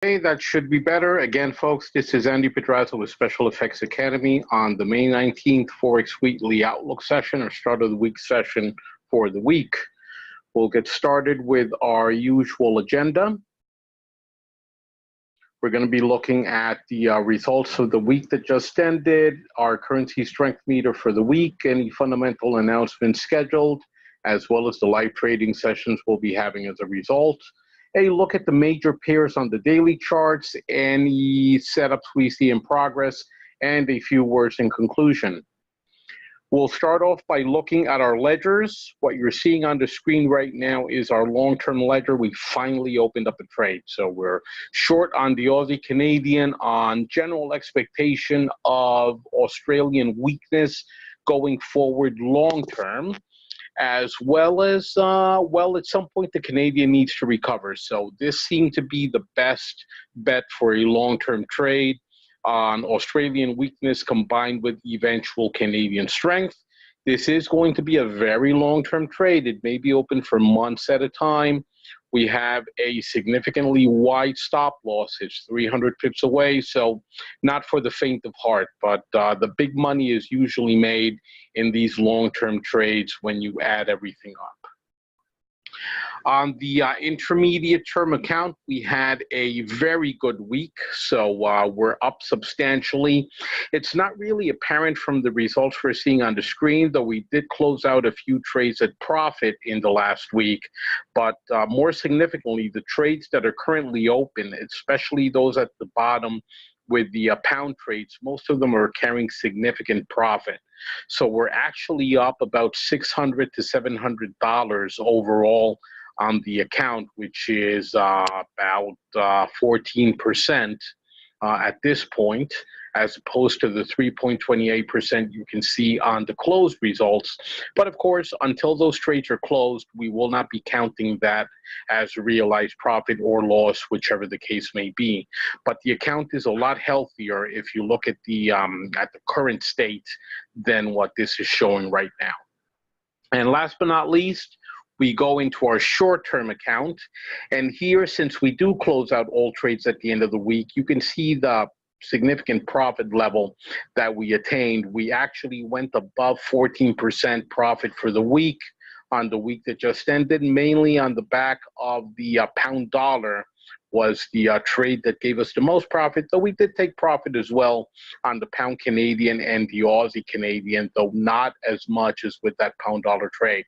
Hey, that should be better. Again, folks, this is Andy Pedraza with Special Effects Academy on the May 19th Forex Weekly Outlook session, or start of the week session for the week. We'll get started with our usual agenda. We're going to be looking at the results of the week that just ended, our currency strength meter for the week, any fundamental announcements scheduled, as well as the live trading sessions we'll be having as a result. A look at the major pairs on the daily charts, any setups we see in progress, and a few words in conclusion. We'll start off by looking at our ledgers. What you're seeing on the screen right now is our long-term ledger. We finally opened up a trade. So we're short on the Aussie Canadian on general expectation of Australian weakness going forward long-term, as well as, at some point the Canadian needs to recover. So this seemed to be the best bet for a long-term trade on Australian weakness combined with eventual Canadian strength. This is going to be a very long-term trade. It may be open for months at a time. We have a significantly wide stop loss. It's 300 pips away, so not for the faint of heart, but the big money is usually made in these long-term trades when you add everything up. On the intermediate term account, we had a very good week, so we're up substantially. It's not really apparent from the results we're seeing on the screen, though we did close out a few trades at profit in the last week. But more significantly, the trades that are currently open, especially those at the bottom with the pound trades, most of them are carrying significant profit. So we're actually up about $600 to $700 overall on the account, which is about 14% at this point, as opposed to the 3.28% you can see on the closed results. But of course, until those trades are closed, we will not be counting that as realized profit or loss, whichever the case may be. But the account is a lot healthier if you look at the current state than what this is showing right now. And last but not least, we go into our short-term account. And here, since we do close out all trades at the end of the week, you can see the significant profit level that we attained. We actually went above 14% profit for the week on the week that just ended, mainly on the back of the pound dollar was the trade that gave us the most profit, though we did take profit as well on the pound Canadian and the Aussie Canadian, though not as much as with that pound dollar trade.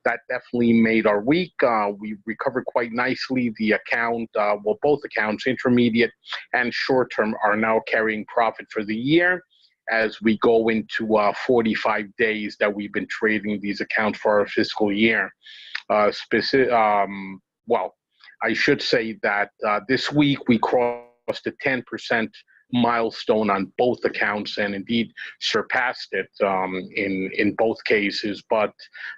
That definitely made our week. We recovered quite nicely. The account, well, both accounts, intermediate and short term, are now carrying profit for the year as we go into 45 days that we've been trading these accounts for our fiscal year. Well, I should say that this week we crossed the 10% milestone on both accounts and indeed surpassed it in both cases. But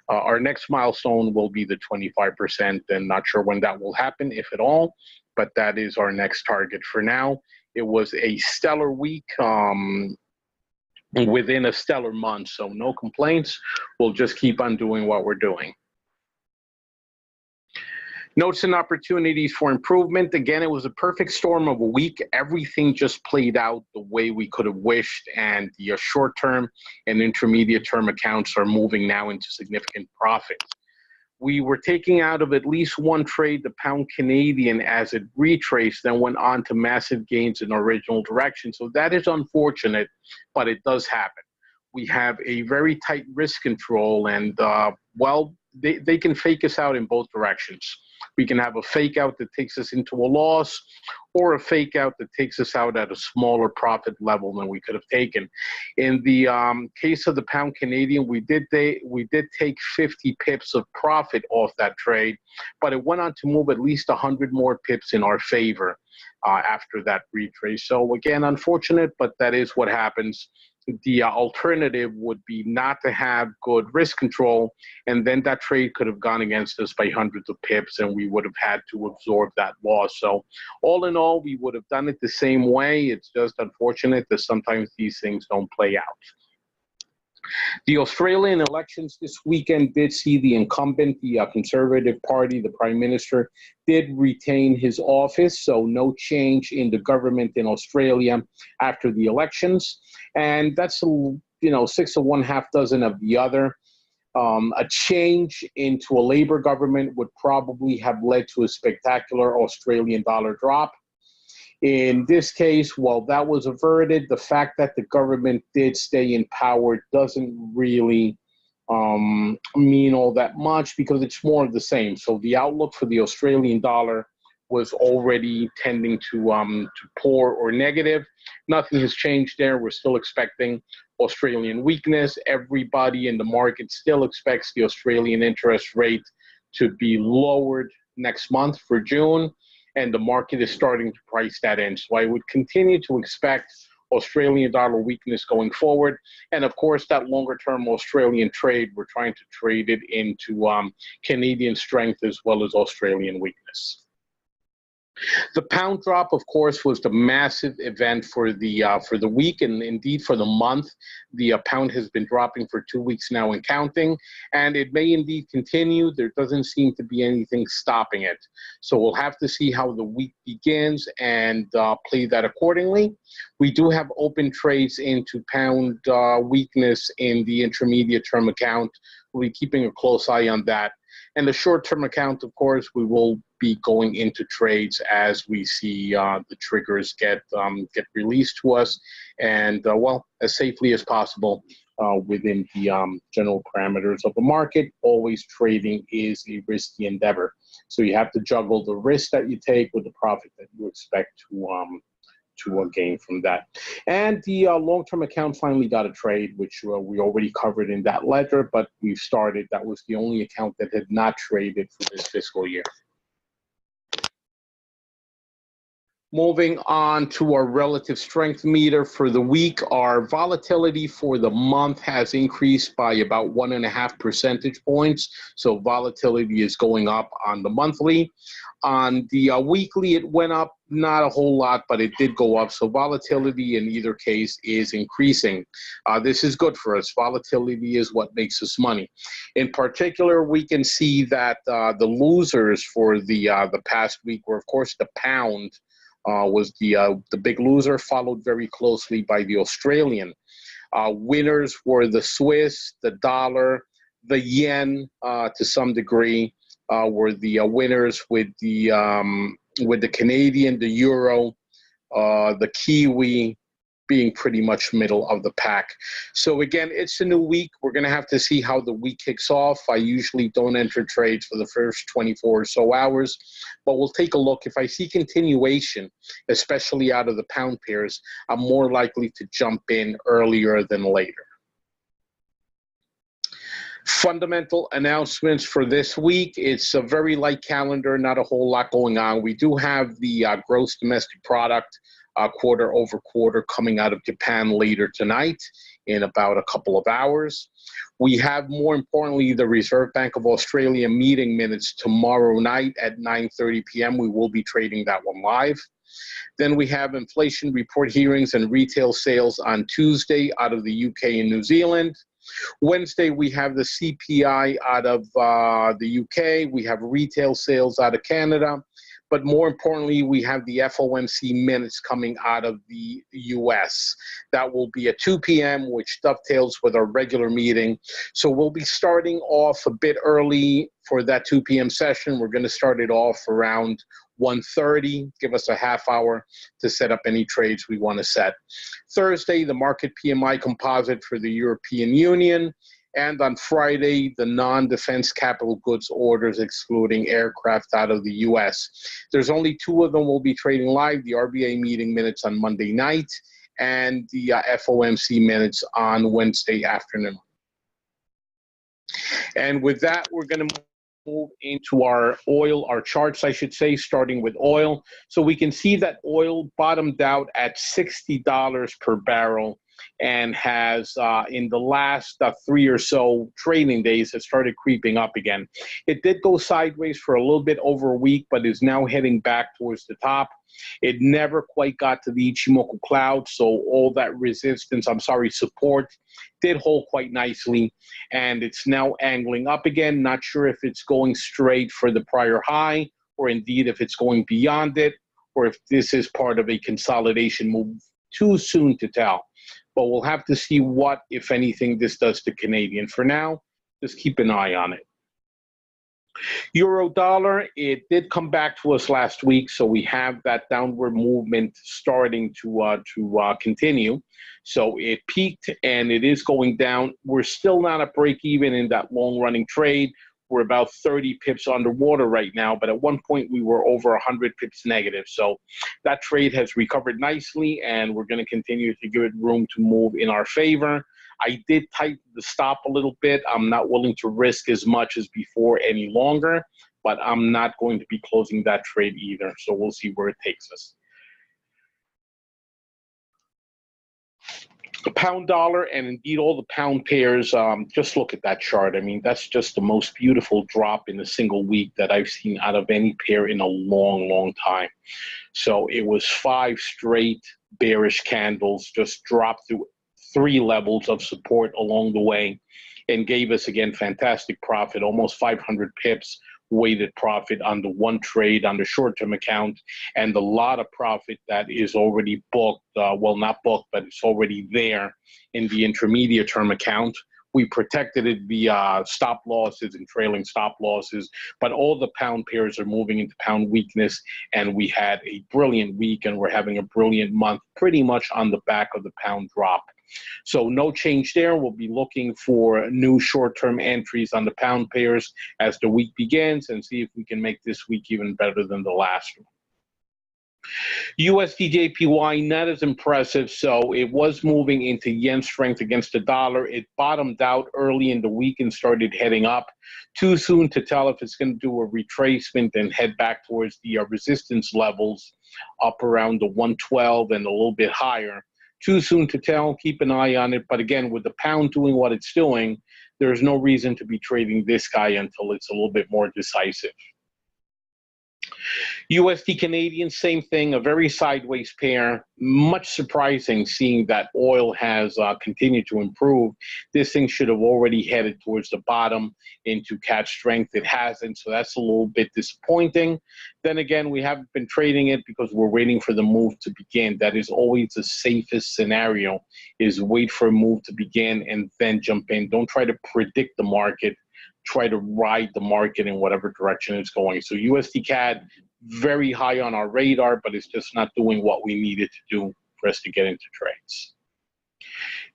our next milestone will be the 25%, and not sure when that will happen, if at all, but that is our next target for now. It was a stellar week within a stellar month, so no complaints. We'll just keep on doing what we're doing. Notes and opportunities for improvement. Again, it was a perfect storm of a week. Everything just played out the way we could have wished, and the short-term and intermediate-term accounts are moving now into significant profit. We were taking out of at least one trade, the pound Canadian, as it retraced, then went on to massive gains in original direction. So that is unfortunate, but it does happen. We have a very tight risk control, and well, they can fake us out in both directions. We can have a fake out that takes us into a loss, or a fake out that takes us out at a smaller profit level than we could have taken. In the case of the pound Canadian, we did take 50 pips of profit off that trade, but it went on to move at least 100 more pips in our favor after that retrace. So again, unfortunate, but that is what happens. The alternative would be not to have good risk control, and then that trade could have gone against us by hundreds of pips, and we would have had to absorb that loss. So all in all, we would have done it the same way. It's just unfortunate that sometimes these things don't play out. The Australian elections this weekend did see the incumbent, the Conservative Party, the Prime Minister, did retain his office, so no change in the government in Australia after the elections. And that's, six of one, half dozen of the other. A change into a Labour government would probably have led to a spectacular Australian dollar drop. In this case, while that was averted, the fact that the government did stay in power doesn't really mean all that much, because it's more of the same. So the outlook for the Australian dollar was already tending to poor or negative. Nothing has changed there. We're still expecting Australian weakness. Everybody in the market still expects the Australian interest rate to be lowered next month for June, and the market is starting to price that in. So I would continue to expect Australian dollar weakness going forward. And of course, that longer term Australian trade, we're trying to trade it into Canadian strength as well as Australian weakness. The pound drop, of course, was the massive event for the week, and indeed for the month. The pound has been dropping for 2 weeks now and counting, and it may indeed continue. There doesn't seem to be anything stopping it. So we'll have to see how the week begins and play that accordingly. We do have open trades into pound weakness in the intermediate term account. We'll be keeping a close eye on that. And the short-term account, of course, we will be going into trades as we see the triggers get released to us, and well, as safely as possible within the general parameters of the market. Always trading is a risky endeavor, so you have to juggle the risk that you take with the profit that you expect to gain from that. And the long-term account finally got a trade, which we already covered in that ledger, but we've started. That was the only account that had not traded for this fiscal year. Moving on to our relative strength meter for the week, our volatility for the month has increased by about 1.5 percentage points. So volatility is going up on the monthly. On the weekly, it went up not a whole lot, but it did go up. So volatility in either case is increasing. This is good for us. Volatility is what makes us money. In particular, we can see that the losers for the past week were, of course, the pound. Was the big loser, followed very closely by the Australian. Winners were the Swiss, the dollar, the yen to some degree were the winners, with the Canadian, the euro, the Kiwi being pretty much middle of the pack. So again, it's a new week. We're going to have to see how the week kicks off. I usually don't enter trades for the first 24 or so hours, but we'll take a look. If I see continuation, especially out of the pound pairs, I'm more likely to jump in earlier than later. Fundamental announcements for this week. It's a very light calendar, not a whole lot going on. We do have the gross domestic product quarter over quarter coming out of Japan later tonight in about a couple of hours. We have, more importantly, the Reserve Bank of Australia meeting minutes tomorrow night at 9:30 p.m. We will be trading that one live. Then we have inflation report hearings and retail sales on Tuesday out of the UK and New Zealand. Wednesday, we have the CPI out of the UK. We have retail sales out of Canada. But more importantly, we have the FOMC minutes coming out of the US. That will be at 2 p.m., which dovetails with our regular meeting. So we'll be starting off a bit early for that 2 p.m. session. We're going to start it off around 1:30, give us a half hour to set up any trades we want to set. Thursday, the market PMI composite for the European Union. And on Friday, the non-defense capital goods orders excluding aircraft out of the U.S. There's only two of them we'll be trading live, the RBA meeting minutes on Monday night and the FOMC minutes on Wednesday afternoon. And with that, we're going to move into our charts, I should say, starting with oil. So we can see that oil bottomed out at $60 per barrel and has in the last 3 or so trading days has started creeping up again. It did go sideways for a little bit over a week, but is now heading back towards the top. It never quite got to the Ichimoku cloud, so all that support did hold quite nicely, and it's now angling up again. Not sure if it's going straight for the prior high, or indeed if it's going beyond it, or if this is part of a consolidation move. Too soon to tell, but we'll have to see what, if anything, this does to Canadian. For now, just keep an eye on it. Euro dollar, it did come back to us last week, so we have that downward movement starting to continue. So it peaked and it is going down. We're still not at break even in that long running trade. We're about 30 pips underwater right now, but at one point we were over 100 pips negative. So that trade has recovered nicely, and we're going to continue to give it room to move in our favor. I did tighten the stop a little bit. I'm not willing to risk as much as before any longer, but I'm not going to be closing that trade either. So we'll see where it takes us. The pound dollar, and indeed all the pound pairs, just look at that chart. I mean, that's just the most beautiful drop in a single week that I've seen out of any pair in a long, long time. So it was 5 straight bearish candles, just dropped through 3 levels of support along the way, and gave us, again, fantastic profit, almost 500 pips weighted profit on the one trade on the short-term account, and a lot of profit that is already booked, well, not booked, but it's already there in the intermediate term account. We protected it via stop losses and trailing stop losses, but all the pound pairs are moving into pound weakness, and we had a brilliant week, and we're having a brilliant month pretty much on the back of the pound drop. So no change there. We'll be looking for new short-term entries on the pound pairs as the week begins, and see if we can make this week even better than the last one. USD JPY, not as impressive, so it was moving into yen strength against the dollar. It bottomed out early in the week and started heading up. Too soon to tell if it's going to do a retracement and head back towards the resistance levels up around the 112 and a little bit higher. Too soon to tell. Keep an eye on it. But again, with the pound doing what it's doing, there's no reason to be trading this guy until it's a little bit more decisive. USD Canadian, same thing, a very sideways pair. Much surprising seeing that oil has continued to improve. This thing should have already headed towards the bottom into catch strength. It hasn't, so that's a little bit disappointing. Then again, we haven't been trading it because we're waiting for the move to begin. That is always the safest scenario, is wait for a move to begin and then jump in. Don't try to predict the market. Try to ride the market in whatever direction it's going. So USD CAD, very high on our radar, but it's just not doing what we needed to do for us to get into trades.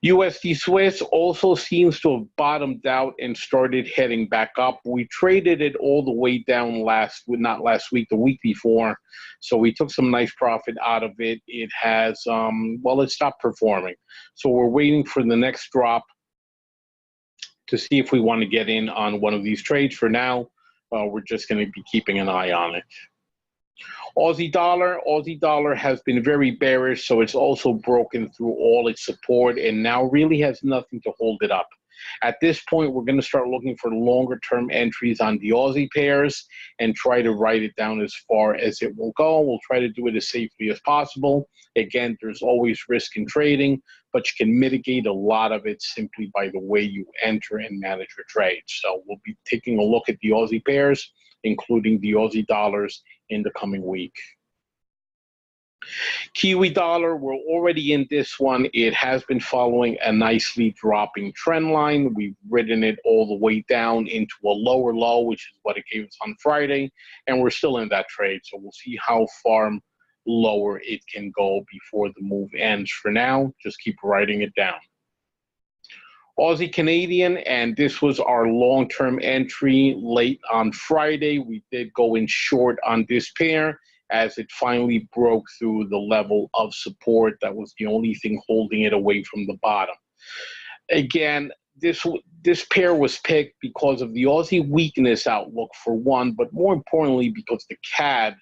USD Swiss also seems to have bottomed out and started heading back up. We traded it all the way down the week before. So we took some nice profit out of it. It has, well, it stopped performing. So we're waiting for the next drop to see if we want to get in on one of these trades. For now, we're just going to be keeping an eye on it. Aussie dollar has been very bearish, so it's also broken through all its support and now really has nothing to hold it up. At this point, we're going to start looking for longer-term entries on the Aussie pairs and try to write it down as far as it will go. We'll try to do it as safely as possible. Again, there's always risk in trading, but you can mitigate a lot of it simply by the way you enter and manage your trades. So we'll be taking a look at the Aussie pairs, including the Aussie dollars, in the coming week. Kiwi dollar, we're already in this one. It has been following a nicely dropping trend line. We've ridden it all the way down into a lower low, which is what it gave us on Friday, and we're still in that trade. So we'll see how far lower it can go before the move ends. For now, just keep writing it down. Aussie Canadian, and this was our long-term entry late on Friday. We did go in short on this pair as it finally broke through the level of support. That was the only thing holding it away from the bottom. Again, this pair was picked because of the Aussie weakness outlook for one, but more importantly because the CAD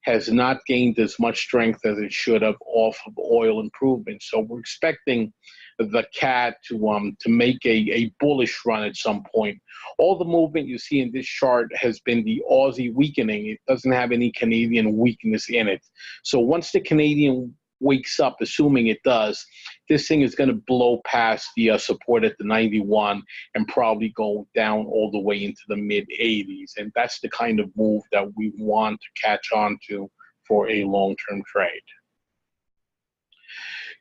has not gained as much strength as it should have off of oil improvement. So we're expecting the CAD to make a bullish run at some point. All the movement you see in this chart has been the Aussie weakening. It doesn't have any Canadian weakness in it. So once the Canadian wakes up, assuming it does, this thing is going to blow past the support at the 91 and probably go down all the way into the mid 80s. And that's the kind of move that we want to catch on to for a long-term trade.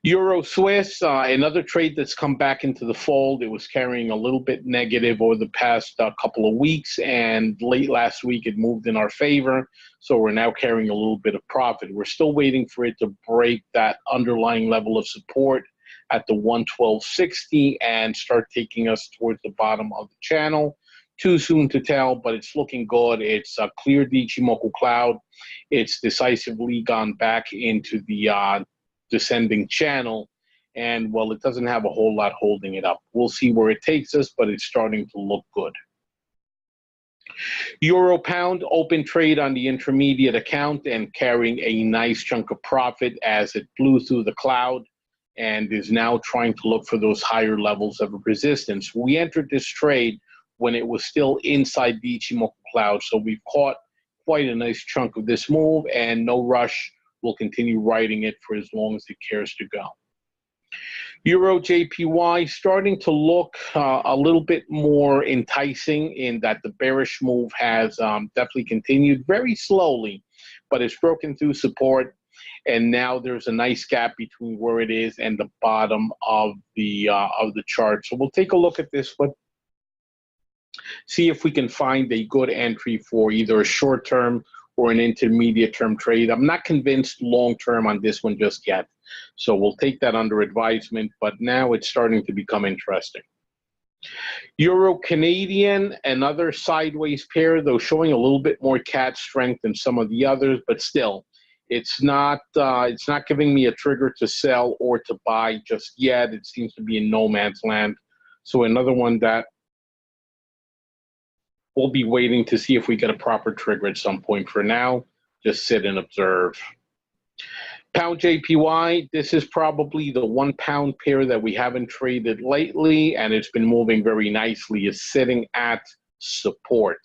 Euro Swiss, another trade that's come back into the fold. It was carrying a little bit negative over the past couple of weeks, and late last week it moved in our favor. So we're now carrying a little bit of profit. We're still waiting for it to break that underlying level of support at the 112.60 and start taking us towards the bottom of the channel. Too soon to tell, but it's looking good. It's cleared the Ichimoku cloud. It's decisively gone back into the descending channel, and well, it doesn't have a whole lot holding it up. We'll see where it takes us, but it's starting to look good. Euro pound, open trade on the intermediate account and carrying a nice chunk of profit as it blew through the cloud and is now trying to look for those higher levels of resistance. We entered this trade when it was still inside the Ichimoku cloud, so we've caught quite a nice chunk of this move, and no rush. We'll continue riding it for as long as it cares to go. Euro JPY starting to look a little bit more enticing in that the bearish move has definitely continued very slowly, but it's broken through support, and now there's a nice gap between where it is and the bottom of the chart. So we'll take a look at this one, see if we can find a good entry for either a short-term or an intermediate-term trade. I'm not convinced long-term on this one just yet, so we'll take that under advisement, but now it's starting to become interesting. Euro Canadian, another sideways pair, though showing a little bit more CAD strength than some of the others, but still, it's not giving me a trigger to sell or to buy just yet. It seems to be in no man's land. So another one that we'll be waiting to see if we get a proper trigger at some point. For now, just sit and observe. Pound JPY, this is probably the 1 pound pair that we haven't traded lately, and it's been moving very nicely. It's sitting at support.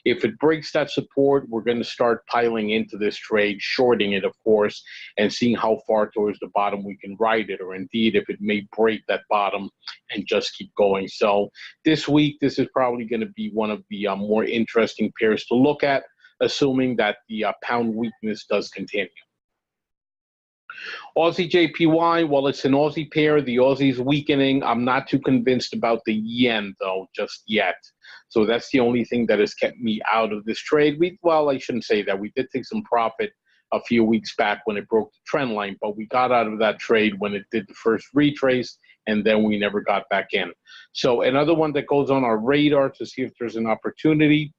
If it breaks that support, we're going to start piling into this trade, shorting it, of course, and seeing how far towards the bottom we can ride it, or indeed if it may break that bottom and just keep going. So this week, this is probably going to be one of the more interesting pairs to look at, assuming that the pound weakness does continue. Aussie JPY, well, it's an Aussie pair. The Aussie's weakening. I'm not too convinced about the yen, though, just yet. So that's the only thing that has kept me out of this trade. Well, I shouldn't say that. We did take some profit a few weeks back when it broke the trend line, but we got out of that trade when it did the first retrace, and then we never got back in. So another one that goes on our radar to see if there's an opportunity,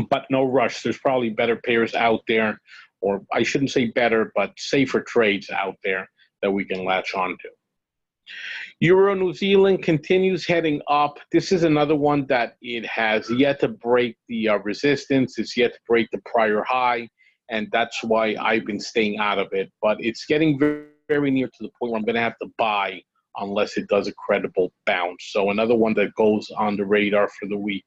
but no rush. There's probably better pairs out there, or I shouldn't say better, but safer trades out there that we can latch on to. Euro New Zealand continues heading up. This is another one that it has yet to break the resistance. It's yet to break the prior high, and that's why I've been staying out of it. But it's getting very, very near to the point where I'm going to have to buy unless it does a credible bounce. So another one that goes on the radar for the week.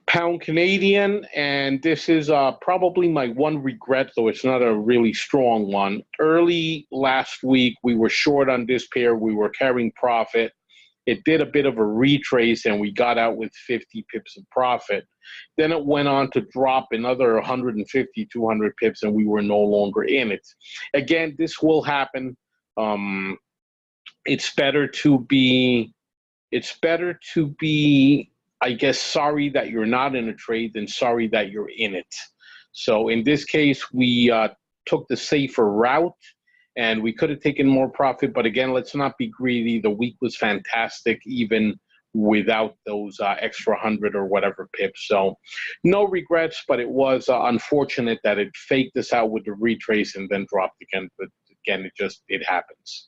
Pound Canadian, and this is probably my one regret, though it's not a really strong one. Early last week, we were short on this pair. We were carrying profit. It did a bit of a retrace, and we got out with 50 pips of profit. Then it went on to drop another 150, 200 pips, and we were no longer in it. Again, this will happen. It's better to be, I guess, sorry that you're not in a trade than sorry that you're in it. So in this case, we took the safer route, and we could have taken more profit. But again, let's not be greedy. The week was fantastic, even without those extra 100 or whatever pips. So no regrets, but it was unfortunate that it faked us out with the retrace and then dropped again. But again, it happens.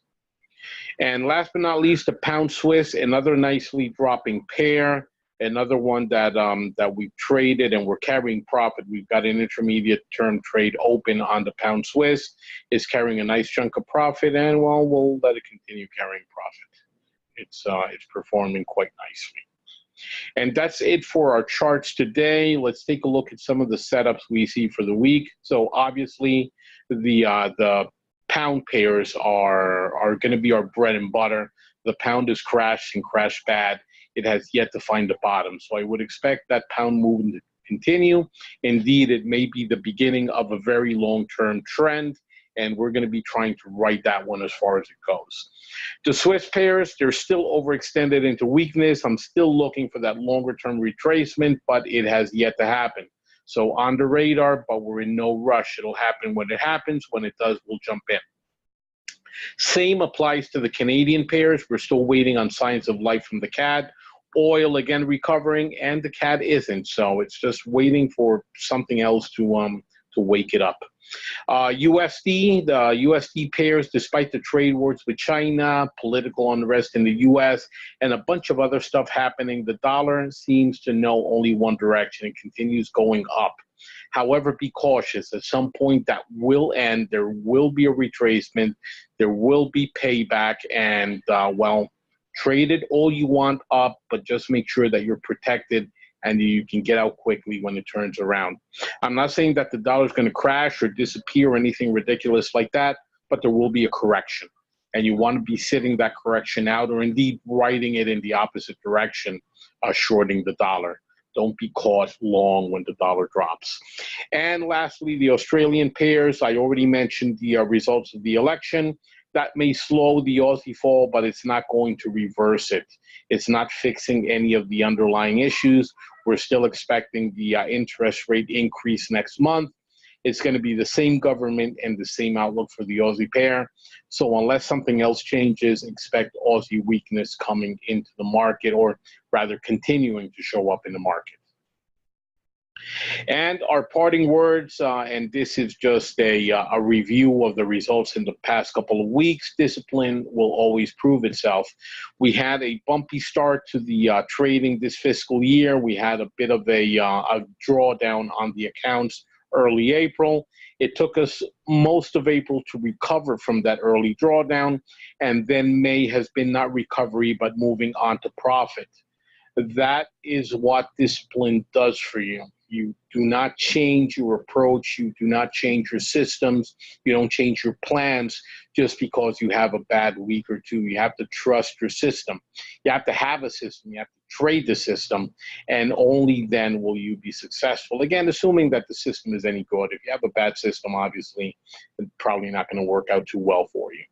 And last but not least, the pound Swiss, another nicely dropping pair. Another one that that we've traded and we're carrying profit. We've got an intermediate term trade open on the pound Swiss. It's carrying a nice chunk of profit, and well, we'll let it continue carrying profit. It's performing quite nicely. And that's it for our charts today. Let's take a look at some of the setups we see for the week. So obviously, the pound pairs are going to be our bread and butter. The pound has crashed and crashed bad. It has yet to find the bottom. So I would expect that pound movement to continue. Indeed, it may be the beginning of a very long-term trend, and we're going to be trying to ride that one as far as it goes. The Swiss pairs, they're still overextended into weakness. I'm still looking for that longer-term retracement, but it has yet to happen. So on the radar, but we're in no rush. It'll happen when it happens. When it does, we'll jump in. Same applies to the Canadian pairs. We're still waiting on signs of life from the CAD. Oil again recovering, and the CAD isn't. So it's just waiting for something else to wake it up. USD, the USD pairs, despite the trade wars with China, political unrest in the US, and a bunch of other stuff happening, the dollar seems to know only one direction. It continues going up. However, be cautious. At some point that will end. There will be a retracement. There will be payback. And, well, trade it all you want up, but just make sure that you're protected and you can get out quickly when it turns around. I'm not saying that the dollar is going to crash or disappear or anything ridiculous like that, but there will be a correction. And you want to be sitting that correction out, or indeed riding it in the opposite direction, shorting the dollar. Don't be caught long when the dollar drops. And lastly, the Australian pairs. I already mentioned the results of the election. That may slow the Aussie fall, but it's not going to reverse it. It's not fixing any of the underlying issues. We're still expecting the interest rate increase next month. It's going to be the same government and the same outlook for the Aussie pair. So unless something else changes, expect Aussie weakness coming into the market, or rather continuing to show up in the market. And our parting words, and this is just a review of the results in the past couple of weeks. Discipline will always prove itself. We had a bumpy start to the trading this fiscal year. We had a bit of a drawdown on the accounts early April. It took us most of April to recover from that early drawdown, and then May has been not recovery, but moving on to profit. That is what discipline does for you. You do not change your approach. You do not change your systems. You don't change your plans just because you have a bad week or two. You have to trust your system. You have to have a system. You have to trade the system, and only then will you be successful. Again, assuming that the system is any good. If you have a bad system, obviously, it's probably not going to work out too well for you.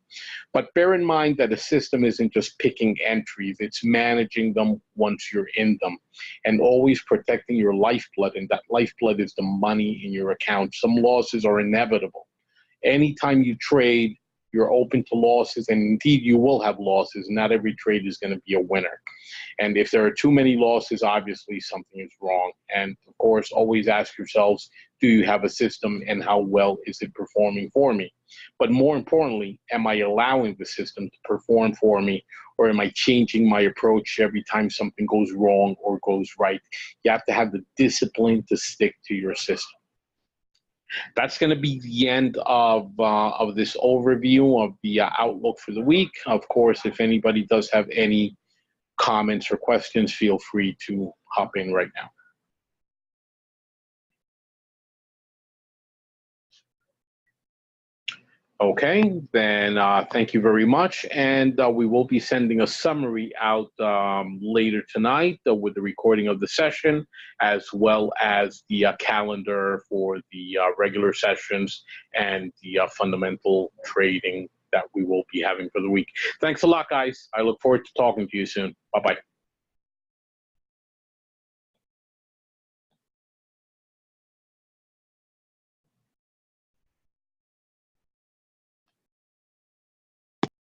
But bear in mind that a system isn't just picking entries. It's managing them once you're in them, and always protecting your lifeblood. And that lifeblood is the money in your account. Some losses are inevitable. Anytime you trade, you're open to losses, and indeed you will have losses. Not every trade is going to be a winner. And if there are too many losses, obviously something is wrong. And of course, always ask yourselves, do you have a system, and how well is it performing for me? But more importantly, am I allowing the system to perform for me, or am I changing my approach every time something goes wrong or goes right? You have to have the discipline to stick to your system. That's going to be the end of this overview of the outlook for the week. Of course, if anybody does have any comments or questions, feel free to hop in right now. Okay, then thank you very much. And we will be sending a summary out later tonight with the recording of the session, as well as the calendar for the regular sessions and the fundamental trading that we will be having for the week. Thanks a lot, guys. I look forward to talking to you soon. Bye-bye.